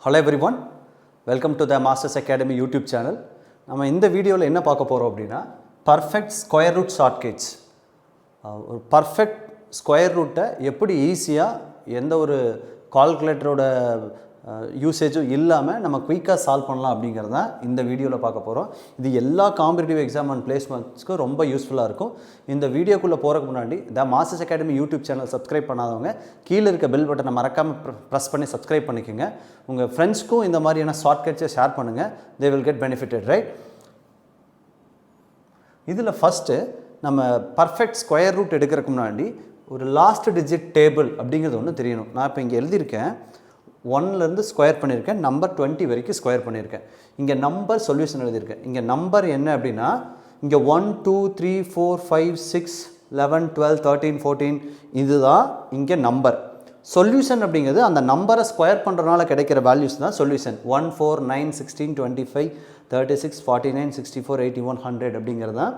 Hello everyone, welcome to the Masters Academy YouTube channel. நம்ம இந்த வீடியோவில் என்ன பார்க்க போகிறோம் அப்படின்னா பர்ஃபெக்ட் ஸ்கொயர் ரூட் ஷார்ட்கட்ஸ். ஒரு பர்ஃபெக்ட் ஸ்கொயர் ரூட்டை எப்படி ஈஸியாக எந்த ஒரு கால்குலேட்டரோட யூசேஜும் இல்லாமல் நம்ம குயிக்காக சால்வ் பண்ணலாம் அப்படிங்கிறது தான் இந்த வீடியோவில் பார்க்க போகிறோம். இது எல்லா காம்படிட்டிவ் எக்ஸாம் அண்ட் பிளேஸ்மெண்ட்ஸ்க்கும் ரொம்ப யூஸ்ஃபுல்லாக இருக்கும். இந்த வீடியோக்குள்ளே போகிறதுக்கு முன்னாடி the masters academy YouTube channel subscribe பண்ணாதவங்க கீழே இருக்க பெல் பட்டனை மறக்காமல் ப்ரெஸ் பண்ணி சப்ஸ்கிரைப் பண்ணிக்கோங்க. உங்கள் ஃப்ரெண்ட்ஸ்க்கும் இந்த மாதிரியான ஷார்ட்கட்ஸை ஷேர் பண்ணுங்கள். They will get benefited, right? இதில் ஃபஸ்ட்டு நம்ம பர்ஃபெக்ட் ஸ்கொயர் ரூட் எடுக்கிறதுக்கு முன்னாடி ஒரு லாஸ்ட் டிஜிட் டேபிள் அப்படிங்கிறது ஒன்று தெரியணும். நான் இப்போ இங்கே எழுதியிருக்கேன், 1லேருந்து ஸ்கொயர் பண்ணியிருக்கேன், நம்பர் 20 வரைக்கும் ஸ்கொயர் பண்ணியிருக்கேன். இங்கே நம்பர் சொல்யூஷன் எழுதியிருக்கேன். இங்கே நம்பர் என்ன அப்படின்னா இங்கே 1 2 3 4 5 6 11 12 13 14 இதுதான் இங்கே நம்பர். சொல்யூஷன் அப்படிங்கிறது அந்த நம்பரை ஸ்கொயர் பண்ணுறதுனால கிடைக்கிற வேல்யூஸ் தான் சொல்யூஷன். 1 4 9 16 25 36 49 64 81 100 அப்படிங்கிறது தான்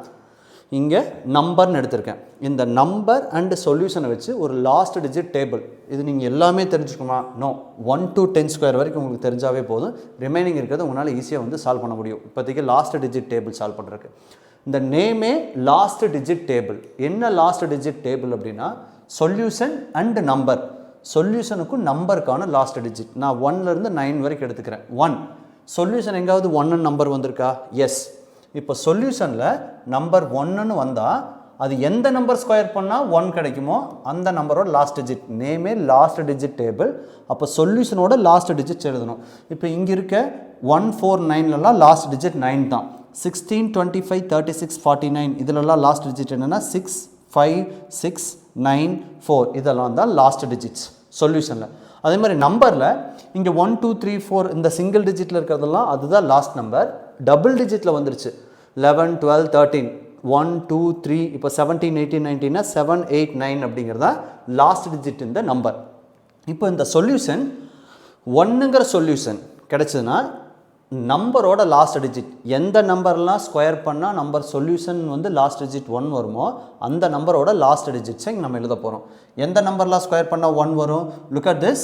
இங்கே நம்பர்னு எடுத்திருக்கேன். இந்த நம்பர் அண்டு சொல்யூஷனை வச்சு ஒரு லாஸ்ட் டிஜிட் டேபிள். இது நீங்கள் எல்லாமே தெரிஞ்சுக்கணுமா? நோ, 1 to 10 ஸ்கொயர் வரைக்கும் உங்களுக்கு தெரிஞ்சாவே போதும். ரிமைனிங் இருக்கிறது உங்களால் ஈஸியாக வந்து சால்வ் பண்ண முடியும். இப்போதைக்கு லாஸ்ட் டிஜிட் டேபிள் சால்வ் பண்ணுறதுக்கு இந்த நேமே லாஸ்ட் டிஜிட் டேபிள். என்ன லாஸ்ட் டிஜிட் டேபிள் அப்படின்னா சொல்யூஷன் அண்டு நம்பர். சொல்யூஷனுக்கும் நம்பருக்கான லாஸ்ட் டிஜிட். நான் 1லேருந்து 9 வரைக்கும் எடுத்துக்கிறேன். 1 சொல்யூஷன் எங்காவது 1 நம்பர் வந்திருக்கா? எஸ். இப்போ சொல்யூஷனில் நம்பர் 1ன்னு வந்தால் அது எந்த நம்பர் ஸ்கொயர் பண்ணால் 1 கிடைக்குமோ அந்த நம்பரோட லாஸ்ட் டிஜிட். நேமே லாஸ்ட் டிஜிட் டேபிள். அப்போ சொல்யூஷனோட லாஸ்ட் டிஜிட் எழுதணும். இப்போ இங்கே இருக்க 1 4 9லலாம் லாஸ்ட் டிஜிட் 9 தான். 16 25 36 49 இதிலெல்லாம் லாஸ்ட் டிஜிட் என்னென்னா 6 5 6 9 4 இதெல்லாம் தான் லாஸ்ட் டிஜிட்ஸ் சொல்யூஷனில். அதே மாதிரி நம்பரில் இங்கே 1 2 3 4 இந்த சிங்கிள் டிஜிட்டில் இருக்கிறதெல்லாம் அதுதான் லாஸ்ட் நம்பர். டபுள் டிஜிட்டில் வந்துருச்சு 11 12 13 1 2 3 இப்போ 17 18 19 7 8 9 அப்படிங்கிறதா லாஸ்ட் டிஜிட் இந்த நம்பர். இப்போ இந்த சொல்யூஷன் 1ங்கிற சொல்யூஷன் கிடைச்சதுன்னா நம்பரோட லாஸ்ட் டிஜிட் எந்த நம்பர்லாம் ஸ்கொயர் பண்ணால் நம்பர் சொல்யூஷன் வந்து லாஸ்ட் டிஜிட் 1 வருமோ அந்த நம்பரோட லாஸ்ட் டிஜிட்ஸை நம்ம எழுத போகிறோம். எந்த நம்பர்லாம் ஸ்கொயர் பண்ணால் 1 வரும்? Look at this.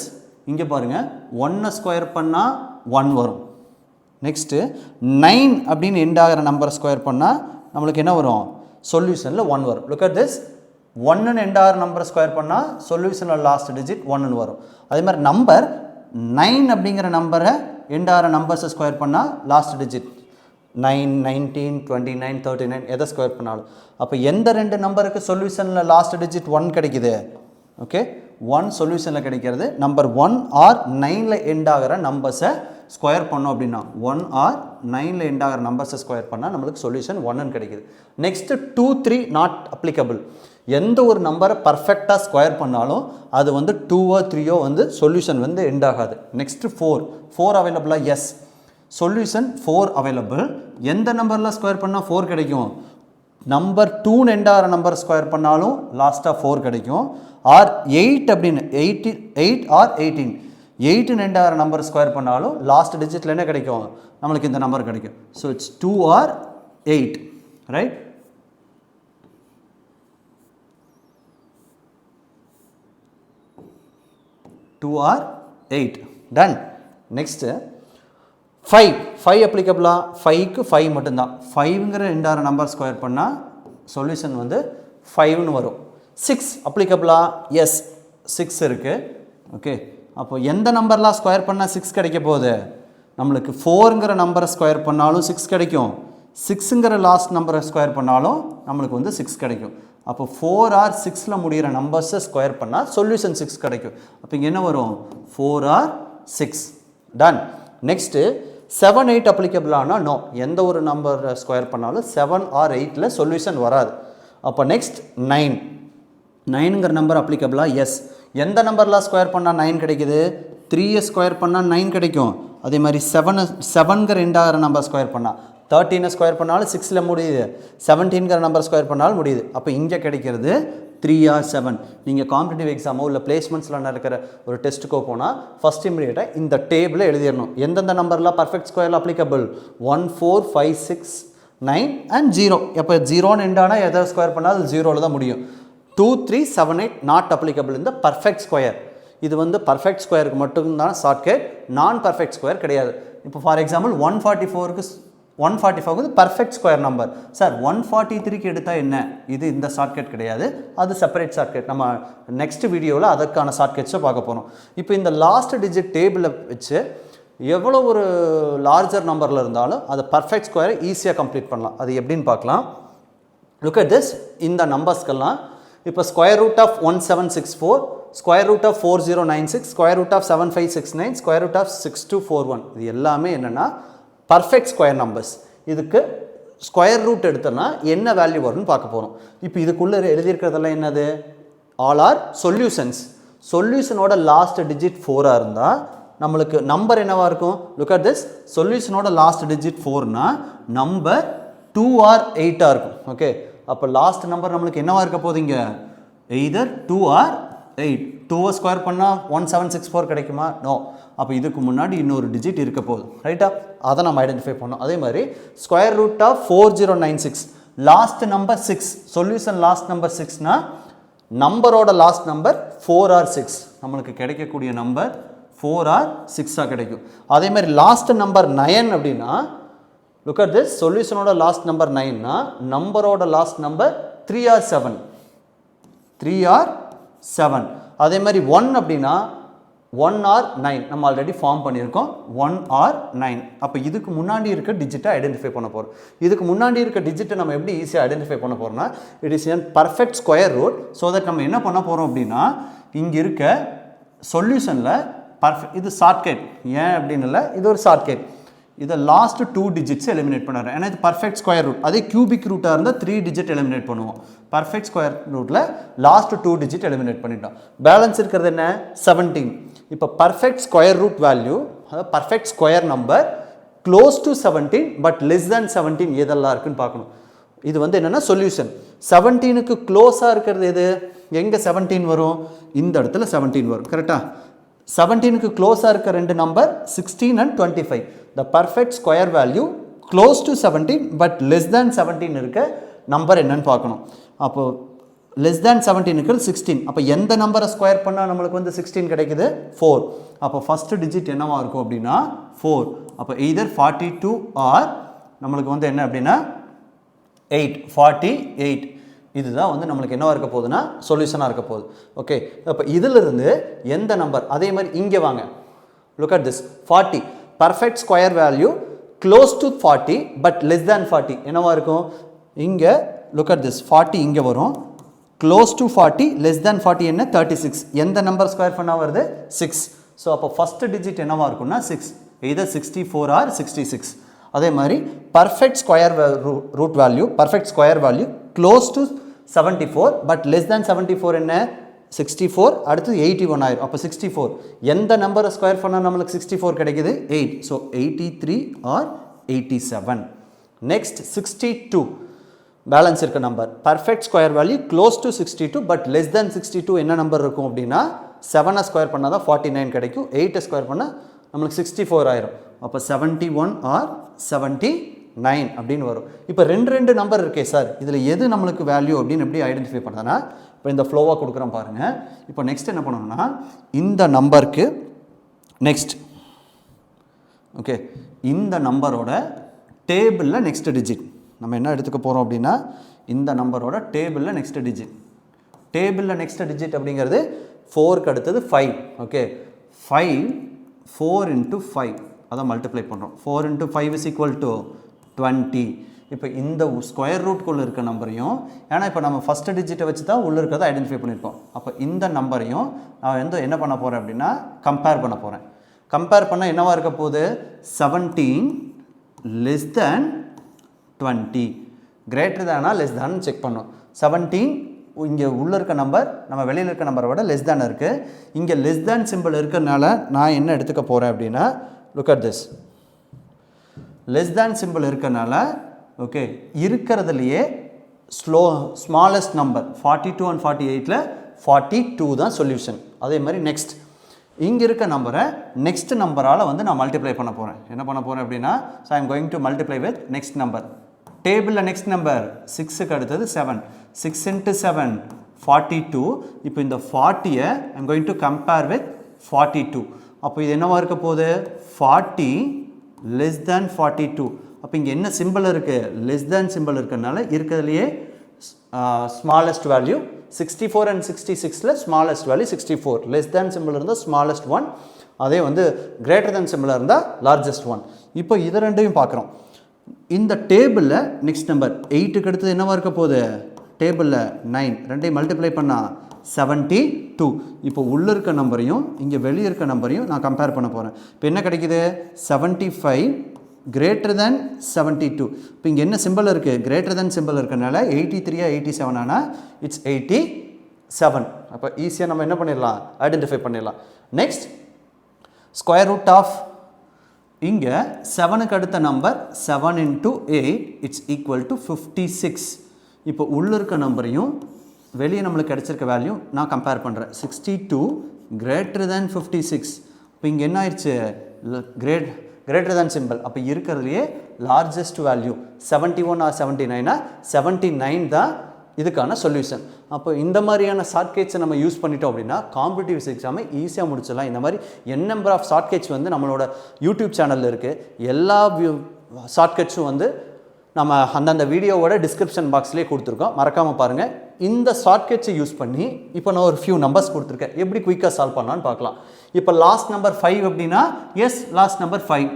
இங்கே பாருங்கள், 1 ஸ்கொயர் பண்ணால் 1 வரும். நெக்ஸ்ட்டு 9 அப்படின்னு எண்ட் ஆகிற நம்பரை ஸ்கொயர் பண்ணால் நம்மளுக்கு என்ன வரும்? சொல்யூஷனில் 1 வரும். Look at this. 1ன்னு எண்ட் ஆகிற நம்பரை ஸ்கொயர் பண்ணால் சொல்யூஷனில் லாஸ்ட் டிஜிட் 1ன்னு வரும். அதே மாதிரி நம்பர் 9 அப்படிங்கிற நம்பரை எண்ட் ஆகிற நம்பர்ஸை ஸ்கொயர் பண்ணால் லாஸ்ட் டிஜிட் 9 19 29 39 எதை ஸ்கொயர் பண்ணாலும். அப்போ எந்த ரெண்டு நம்பருக்கு சொல்யூஷனில் லாஸ்ட் டிஜிட் 1 கிடைக்குது? ஓகே, 1 சொல்யூஷனில் கிடைக்கிறது. நம்பர் 1 ஆர் 9ல் எண்ட் ஆகிற நம்பர்ஸை ஸ்கொயர் பண்ணோம் அப்படின்னா 1 ஆர் 9ல் எண்ட் ஆகிற நம்பர்ஸை ஸ்கொயர் பண்ணால் நம்மளுக்கு சொல்யூஷன் 1ன்னு கிடைக்குது. Next 2 3 not applicable. எந்த ஒரு நம்பரை பர்ஃபெக்டாக ஸ்கொயர் பண்ணாலும் அது வந்து 2ஓ 3ஓ வந்து சொல்யூஷன் வந்து எண்ட் ஆகாது. நெக்ஸ்ட்டு 4 அவைலபிளா? எஸ். Solution 4 available. எந்த நம்பரில் ஸ்கொயர் பண்ணால் 4 கிடைக்கும்? நம்பர் 2ன்னு எண்ட் ஆகிற நம்பர் ஸ்கொயர் பண்ணாலும் லாஸ்ட்டாக 4 கிடைக்கும். ஆர் 8 அப்படின்னு 8 ஆர் 18 8ன்னு எண்ட் ஆகிற நம்பர் ஸ்கொயர் பண்ணாலும் லாஸ்ட் டிஜிட்டில் என்ன கிடைக்கும்? நம்மளுக்கு இந்த நம்பர் கிடைக்கும். So it's 2 or 8, right? Two or 8 done. Next 5 அப்ளிகபிளா? 5க்கு 5 மட்டும்தான். 5ங்கிற எண்ட் ஆகிற நம்பர் ஸ்கொயர் பண்ணால் சொல்யூஷன் வந்து 5ன்னு வரும். 6 அப்ளிகபிளா? எஸ், 6 இருக்குது. ஓகே, அப்போ எந்த நம்பர்லாம் ஸ்கொயர் பண்ணால் 6 கிடைக்க போகுது? நம்மளுக்கு 4ங்கிற நம்பரை ஸ்கொயர் பண்ணாலும் 6 கிடைக்கும். 6ங்கிற லாஸ்ட் நம்பரை ஸ்கொயர் பண்ணாலும் நம்மளுக்கு வந்து 6 கிடைக்கும். அப்போ 4 ஆர் 6ல் முடிகிற நம்பர்ஸை ஸ்கொயர் பண்ணால் சொல்யூஷன் 6 கிடைக்கும். அப்போ இங்கே என்ன வரும்? 4 ஆர் 6 டன். நெக்ஸ்ட்டு 7 8 அப்ளிகபிளானா? நோ, எந்த ஒரு நம்பர் ஸ்கொயர் பண்ணாலும் 7 ஆர் 8ல் சொல்யூஷன் வராது. அப்போ நெக்ஸ்ட் 9ங்கிற நம்பர் அப்ளிகபிளா? எஸ். எந்த நம்பர்லாம் ஸ்கொயர் பண்ணால் 9 கிடைக்குது? 3 ஸ்கொயர் பண்ணால் 9 கிடைக்கும். அதே மாதிரி 7ங்கிற எண்ட் ஆகிற நம்பர் ஸ்கொயர் பண்ணால் 13 ஸ்கொயர் பண்ணாலும் 6ல் முடியுது. 17ங்கிற நம்பர் ஸ்கொயர் பண்ணாலும் முடியுது. அப்போ இங்கே கிடைக்கிறது 3 ஆர் 7. நீங்கள் காம்படிட்டிவ் எக்ஸாமோ இல்லை பிளேஸ்மெண்ட்ஸில் நடக்கிற ஒரு டெஸ்ட்டுக்கோ போனால் ஃபஸ்ட் இமீடியட்டாக இந்த டேபிளை எழுதிடணும். எந்தெந்த நம்பர்லாம் பர்ஃபெக்ட் ஸ்கொயரில் அப்ளிகபிள்? 1 4 5 6 9 அண்ட் 0. எப்போ 0ன்னு எண்ட் ஆனால் எதை ஸ்கொயர் பண்ணால் அது 0வில் தான் முடியும். 2 3 7 8 நாட் அப்ளிகபிள் இந்த பர்ஃபெக்ட் ஸ்கொயர். இது வந்து பர்ஃபெக்ட் ஸ்கொயருக்கு மட்டும்தான் ஷார்ட்கட், நான் பர்ஃபெக்ட் ஸ்கொயர் கிடையாது. இப்போ ஃபார் எக்ஸாம்பிள் 144க்கு 145 வந்து பர்ஃபெக்ட் ஸ்கொயர் நம்பர். சார் 143க்கு எடுத்தால் என்ன? இது இந்த ஷார்ட்கட் கிடையாது, அது செப்பரேட் ஷார்ட்கட். நம்ம நெக்ஸ்ட் வீடியோவில் அதற்கான ஷார்ட்கட்ஸை பார்க்க போகிறோம். இப்போ இந்த லாஸ்ட் டிஜிட் டேபிளை வச்சு எவ்வளோ ஒரு லார்ஜர் நம்பரில் இருந்தாலும் அதை பர்ஃபெக்ட் ஸ்கொயரை ஈஸியாக கம்ப்ளீட் பண்ணலாம். அது எப்படின்னு பார்க்கலாம். Look at this. இந்த நம்பர்ஸ்க்கெல்லாம் இப்போ square root of 1764, square root of 4096, square root of 7569, square root of 6241, இது எல்லாமே என்னென்னா பர்ஃபெக்ட் ஸ்கொயர் நம்பர்ஸ். இதுக்கு ஸ்கொயர் ரூட் எடுத்தோன்னா என்ன வேல்யூ வரும்னு பார்க்க போகிறோம். இப்போ இதுக்குள்ளே எழுதியிருக்கிறதெல்லாம் என்னது? All are solutions. சொல்யூஷனோட லாஸ்ட் டிஜிட் 4ஆக இருந்தால் நம்மளுக்கு நம்பர் என்னவாக இருக்கும்? Look at this. சொல்யூஷனோட லாஸ்ட் டிஜிட் 4னா நம்பர் 2 ஆர் 8ஆக இருக்கும். ஓகே, அப்போ லாஸ்ட் நம்பர் நம்மளுக்கு என்னவாக இருக்க போகுது? இங்கே எய்தர் 2 ஆர் 8. 2 ஸ்கொயர் பண்ணால் 1764 கிடைக்குமா? நோ. அப்போ இதுக்கு முன்னாடி இன்னொரு டிஜிட் இருக்க போகுது, ரைட்டா? அதை நம்ம ஐடென்டிஃபை பண்ணோம். அதே மாதிரி square root of 4096, last number 6, solution last number 6னா நம்பரோட லாஸ்ட் நம்பர் 4 ஆர் 6, நம்மளுக்கு கிடைக்கக்கூடிய நம்பர் 4 ஆர் 6ஆக கிடைக்கும். அதே மாதிரி லாஸ்ட் நம்பர் 9 அப்படின்னா லுக் அட் திஸ். சொல்யூஷனோட லாஸ்ட் நம்பர் 9னா நம்பரோட லாஸ்ட் நம்பர் 3 ஆர் 7, 3 ஆர் 7. அதே மாதிரி 1 அப்படின்னா 1 ஆர் 9 நம்ம ஆல்ரெடி ஃபார்ம் பண்ணியிருக்கோம், 1 ஆர் 9. அப்போ இதுக்கு முன்னாடி இருக்க டிஜிட்டை ஐடென்டிஃபை பண்ண போகிறோம். இதுக்கு முன்னாடி இருக்க டிஜிட்டை நம்ம எப்படி ஈஸியாக ஐடென்டிஃபை பண்ண போகிறோம்னா it is an perfect square root. So that நம்ம என்ன பண்ண போகிறோம் அப்படின்னா இங்கே இருக்க சொல்யூஷனில் பர்ஃபெக்ட், இது ஷார்ட்கட் ஏன் அப்படின்னு இல்லை, இது ஒரு ஷார்ட்கட். இதை லாஸ்ட் 2 டிஜிட்ஸ் எலிமினேட் பண்ணுறேன். ஏன்னா இது பர்ஃபெக்ட் ஸ்கொயர் ரூட். அதே கியூபிக் ரூட்டாக இருந்தால் 3 டிஜிட் எலிமினேட் பண்ணுவோம். பர்ஃபெக்ட் ஸ்கொயர் ரூட்டில் லாஸ்ட் 2 டிஜிட் எலிமினேட் பண்ணிட்டோம். பேலன்ஸ் இருக்கிறது என்ன? 17. இப்போ பர்ஃபெக்ட் ஸ்கொயர் ரூட் வேல்யூ, அதாவது perfect square number close to 17 but less தேன் 17 எதெல்லாம் இருக்குன்னு பார்க்கணும். இது வந்து என்னென்னா சொல்யூஷன். 17க்கு க்ளோஸாக இருக்கிறது எது? எங்கே 17 வரும்? இந்த இடத்துல 17 வரும், கரெக்டாக? 17க்கு க்ளோஸாக இருக்க ரெண்டு number 16 and 25. The perfect square value close to 17 but less தேன் 17 இருக்க நம்பர் என்னன்னு பார்க்கணும். அப்போது லெஸ் தேன் 17 இருக்கிறது 16. அப்போ எந்த நம்பரை ஸ்கொயர் பண்ணால் நம்மளுக்கு வந்து 16 கிடைக்குது? 4. அப்போ ஃபஸ்ட்டு டிஜிட் என்னவாக இருக்கும் அப்படின்னா 4. அப்போ எய்தர் 42 ஆர் நம்மளுக்கு வந்து என்ன அப்படின்னா 8, 48. இதுதான் வந்து நம்மளுக்கு என்னவாக இருக்க போகுதுன்னா சொல்யூஷனாக இருக்க போகுது. ஓகே, அப்போ இதிலிருந்து எந்த நம்பர்? அதே மாதிரி இங்கே வாங்க. Look at this. 40 perfect square value close to 40 but less தேன் 40 என்னவாக இருக்கும்? இங்கே லுக் அட் திஸ். 40 இங்கே வரும். க்ளோஸ் டு 40 லெஸ் தேன் 40 என்ன? 36. எந்த நம்பர் ஸ்கொயர் பண்ணால் வருது? 6. ஸோ அப்போ ஃபஸ்ட்டு டிஜிட் என்னவாக இருக்கும்னா 6, எய்தர் 64 ஆர் 66. அதே மாதிரி perfect square root value, perfect square value close to 74 but less than 74 என்ன? 64. அடுத்து 81 ஆயிரும். அப்போ 64 எந்த நம்பரை ஸ்கொயர் பண்ணால் நம்மளுக்கு 64 கிடைக்குது? 8. So 83 or 87. நெக்ஸ்ட் 62 பேலன்ஸ் இருக்க number. Perfect square value close to 62 but less than 62 என்ன நம்பர் இருக்கும் அப்படின்னா 7 ஸ்கொயர் பண்ணால் தான் 49 கிடைக்கும். 8 ஸ்கொயர் பண்ணால் நம்மளுக்கு 64 ஆயிரும். அப்போ 71 ஆர் 79 அப்படின்னு வரும். இப்போ ரெண்டு நம்பர் இருக்கே சார், இதில் எது நம்மளுக்கு வேல்யூ அப்படின்னு எப்படி ஐடென்டிஃபை பண்ணுறதுனா இப்போ இந்த ஃப்ளோவாக கொடுக்குறோம் பாருங்கள். இப்போ நெக்ஸ்ட் என்ன பண்ணணும்னா இந்த நம்பருக்கு நெக்ஸ்ட், ஓகே, இந்த நம்பரோட டேபிளில் நெக்ஸ்ட் டிஜிட் நம்ம என்ன எடுத்துக்க போகிறோம் அப்படின்னா இந்த நம்பரோட டேபிளில் நெக்ஸ்ட் டிஜிட். டேபிளில் நெக்ஸ்ட் டிஜிட் அப்படிங்கிறது 4க்கு அடுத்தது 5. ஓகே, 5 4 into 5 அதை மல்டிப்ளை பண்ணுறோம். 4 into 5 is equal to 20. இப்போ இந்த ஸ்கொயர் ரூட்குள்ளே இருக்க நம்பரையும், ஏன்னா இப்போ நம்ம ஃபஸ்ட்டு டிஜிட்டை வச்சு தான் உள்ளே இருக்கிறத ஐடென்டிஃபை பண்ணியிருக்கோம். அப்போ இந்த நம்பரையும் நான் வந்து என்ன பண்ண போகிறேன் அப்படின்னா கம்பேர் பண்ண போகிறேன். கம்பேர் பண்ணால் என்னவாக இருக்க போகுது? 17 லெஸ் தேன் 20. கிரேட்டர் தேனா லெஸ் தேன் செக் பண்ணோம். 17 இங்கே உள்ளே இருக்க நம்பர் நம்ம வெளியில் இருக்க நம்பரை விட லெஸ் தேன் இருக்குது. இங்கே லெஸ் தேன் சிம்பிள் இருக்கிறதுனால நான் என்ன எடுத்துக்க போகிறேன் அப்படின்னா look at this. Less than simple இருக்கிறதுனால ஓகே இருக்கிறதுலையே ஸ்மாலஸ்ட் நம்பர் 42 and 48ல் 42 தான் சொல்யூஷன். அதே மாதிரி நெக்ஸ்ட் இங்கே இருக்க நம்பரை நெக்ஸ்ட் நம்பரால் வந்து நான் மல்டிப்ளை பண்ண போகிறேன். என்ன பண்ண போகிறேன் அப்படின்னா so I am going to multiply with next number. டேபிளில் நெக்ஸ்ட் நம்பர் 6க்கு அடுத்தது 7. 6 into 7 42. இப்போ இந்த 40ஐ I am going to compare with 42. அப்போ இது என்னவா இருக்க போகுது 40 less than 42. அப்போ இங்கே என்ன சிம்பிள் இருக்குது less than சிம்பிள் இருக்கிறதுனால இருக்கிறதுலையே smallest value 64 and 66ல smallest value 64. less than simple இருந்தால் smallest one, அதே வந்து greater than சிம்பிளாக இருந்தால் largest one. இப்போ இதை ரெண்டையும் பார்க்குறோம். இந்த டேபிளில் நெக்ஸ்ட் நம்பர் 8க்கு அடுத்தது என்னவா இருக்க போகுது டேபிளில் 9 ரெண்டையும் மல்டிப்ளை பண்ணால் 72. இப்போ உள்ளே இருக்க நம்பரையும் இங்கே வெளியே இருக்க நம்பரையும் நான் கம்பேர் பண்ண போகிறேன். இப்போ என்ன கிடைக்குது 75 greater than 72. இப்போ இங்கே என்ன சிம்பிள் இருக்குது greater than சிம்பிள் இருக்கனால 83 87 ஆனால் இட்ஸ் 87. அப்போ ஈஸியாக நம்ம என்ன பண்ணிடலாம் ஐடென்டிஃபை பண்ணிடலாம். நெக்ஸ்ட் ஸ்கொயர் ரூட் ஆஃப் இங்கே 7க்கு அடுத்த number 7 into 8 it's equal to 56. இப்போ உள்ளே இருக்க நம்பரையும் வெளியே நம்மளுக்கு கிடைச்சிருக்க வேல்யூ நான் கம்பேர் பண்ணுறேன். 62 greater than 56. இப்போ இங்கே என்ன ஆயிடுச்சு greater than symbol. அப்போ இருக்கிறதுலையே லார்ஜஸ்ட் வேல்யூ 71 or 79 79 தான் இதுக்கான சொல்யூஷன். அப்போ இந்த மாதிரியான ஷார்ட்கட்ஸை நம்ம யூஸ் பண்ணிட்டோம் அப்படின்னா காம்படிட்டிவ் எக்ஸாமை ஈஸியாக முடிச்சிடலாம். இந்த மாதிரி n நம்பர் ஆஃப் ஷார்ட்கட்ஸ் வந்து நம்மளோட யூடியூப் சேனலில் இருக்குது. எல்லா ஷார்ட்கட்ஸும் வந்து நம்ம அந்தந்த வீடியோவோட டிஸ்கிரிப்ஷன் பாக்ஸ்லேயே கொடுத்துருக்கோம், மறக்காமல் பாருங்கள். இந்த ஷார்ட்கட்ஸை யூஸ் பண்ணி இப்போ நான் ஒரு ஃபியூ நம்பர்ஸ் கொடுத்துருக்கேன், எப்படி குயிக்காக சால்வ் பண்ணலான்னு பார்க்கலாம். இப்போ லாஸ்ட் நம்பர் 5 அப்படின்னா yes last number 5.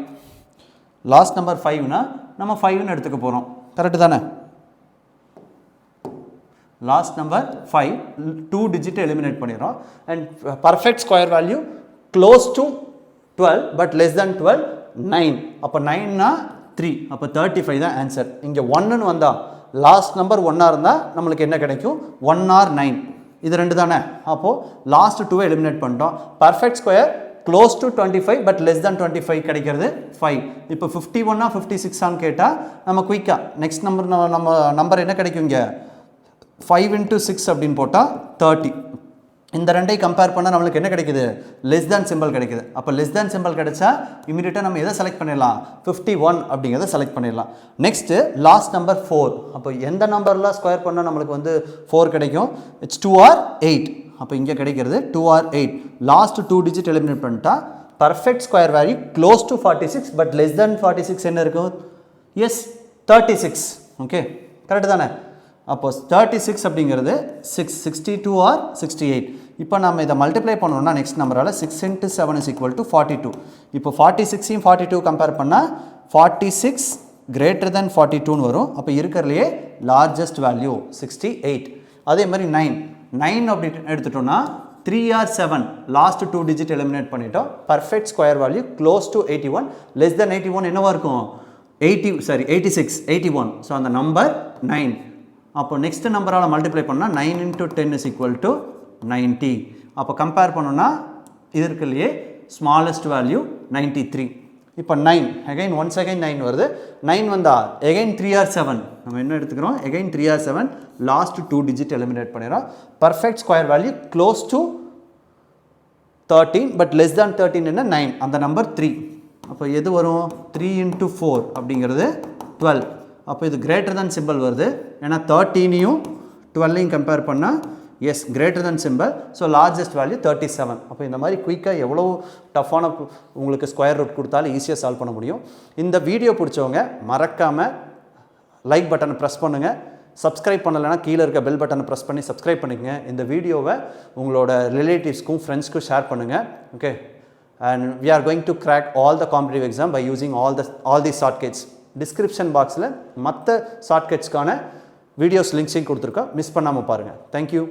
Last number 5னா நம்ம 5ன்னு எடுத்துக்க போகிறோம், கரெக்டு தானே? லாஸ்ட் நம்பர் 5 2 டிஜிட் எலிமினேட் பண்ணிடுறோம். And perfect square value close to 12 but less than 12 9. அப்போ 9னா 3, அப்போ 35 தான் ஆன்சர். இங்கே 1ன்னு வந்தால் லாஸ்ட் நம்பர் 1ஆக இருந்தால் நம்மளுக்கு என்ன கிடைக்கும் 1 or 9, இது ரெண்டு தானே. அப்போது லாஸ்ட் 2 எலிமினேட் பண்ணிட்டோம். Perfect square close to 25 but less தேன் 25 கிடைக்கிறது 5. இப்போ 51 56 கேட்டால் நம்ம குயிக்காக நெக்ஸ்ட் நம்பர் நம்ம நம்பர் என்ன கிடைக்கும் இங்கே 5 into 6 அப்படின்னு போட்டால் 30. இந்த ரெண்டையும் கம்பேர் பண்ணால் நம்மளுக்கு என்ன கிடைக்குது லெஸ் தேன் சிம்பிள் கிடைக்குது. அப்போ லெஸ் தேன் சிம்பிள் கிடைச்சா இமீடியட்டாக நம்ம எதை செலக்ட் பண்ணிடலாம் 51 அப்படிங்கிறத செலக்ட் பண்ணிடலாம். Next last number 4. அப்போ எந்த நம்பரில் ஸ்கொயர் பண்ணால் நம்மளுக்கு வந்து 4 கிடைக்கும் இட்ஸ் 2 or 8. அப்போ இங்கே கிடைக்கிறது 2 or 8. லாஸ்ட் 2 டிஜிட் எலிமினேட் பண்ணிட்டா perfect square value close to 46 but less தேன் 46 என்ன இருக்கும் எஸ் 36. ஓகே கரெக்டு தானே? அப்போ 36 அப்படிங்கிறது 62 or 68. இப்போ நம்ம இதை மல்டிப்ளை பண்ணோம்னா next நம்பரால் 6 into 7 is equal to 42. இப்போ 46 42 கம்பேர் பண்ணால் 46 greater than 42ன்னு வரும். அப்போ இருக்கிறதுலையே லார்ஜஸ்ட் வேல்யூ 68. அதே மாதிரி 9 அப்படி எடுத்துட்டோம்னா 3 or 7 லாஸ்ட் 2 டிஜிட் எலிமினேட் பண்ணிட்டோம். Perfect square value close to 81 less than 81 என்னவா இருக்கும் 86 81. ஸோ அந்த நம்பர் 9. அப்போ நெக்ஸ்ட் நம்பரால் மல்டிப்ளை பண்ணால் 9 into 10 is equal to 90. அப்போ கம்பேர் பண்ணோன்னா இது இருக்குல்லையே ஸ்மாலஸ்ட் வேல்யூ 93. இப்போ 9 அகைன் ஒன்ஸ் அகைன் 9 வருது. 9 வந்தால் எகைன் 3 or 7 நம்ம என்ன எடுத்துக்கிறோம் again 3 or 7 last 2 digit eliminate பண்ணிடுறோம். Perfect square value close to 13 but less than 13 என்ன 9, அந்த நம்பர் 3. அப்போ எது வரும் 3 into 4 அப்படிங்கிறது 12. அப்போ இது கிரேட்டர் than சிம்பிள் வருது, ஏன்னா 13ஐயும் 12ஐயும் கம்பேர் பண்ணால் is greater than simple. So largest value 37. அப்போ இந்த மாதிரி குயிக்காக எவ்வளோ டஃப்பான உங்களுக்கு ஸ்கொயர் ரூட் கொடுத்தாலும் ஈஸியாக சால்வ் பண்ண முடியும். இந்த வீடியோ பிடிச்சவங்க மறக்காமல் லைக் பட்டனை ப்ரெஸ் பண்ணுங்கள். சப்ஸ்கிரைப் பண்ணலைன்னா கீழே இருக்க பெல் பட்டனை ப்ரெஸ் பண்ணி சப்ஸ்கிரைப் பண்ணிக்கங்க. இந்த வீடியோவை உங்களோட ரிலேட்டிவ்ஸ்க்கும் ஃப்ரெண்ட்ஸ்க்கும் ஷேர் பண்ணுங்கள். Okay, and we are going to crack all the competitive exam by using all these shortcuts. Description பாக்ஸில் மற்ற ஷார்ட்கட்ஸ்க்கான வீடியோஸ் லிங்க்ஸையும் கொடுத்துருக்கோம், மிஸ் பண்ணாமல் பாருங்கள். தேங்க்யூ.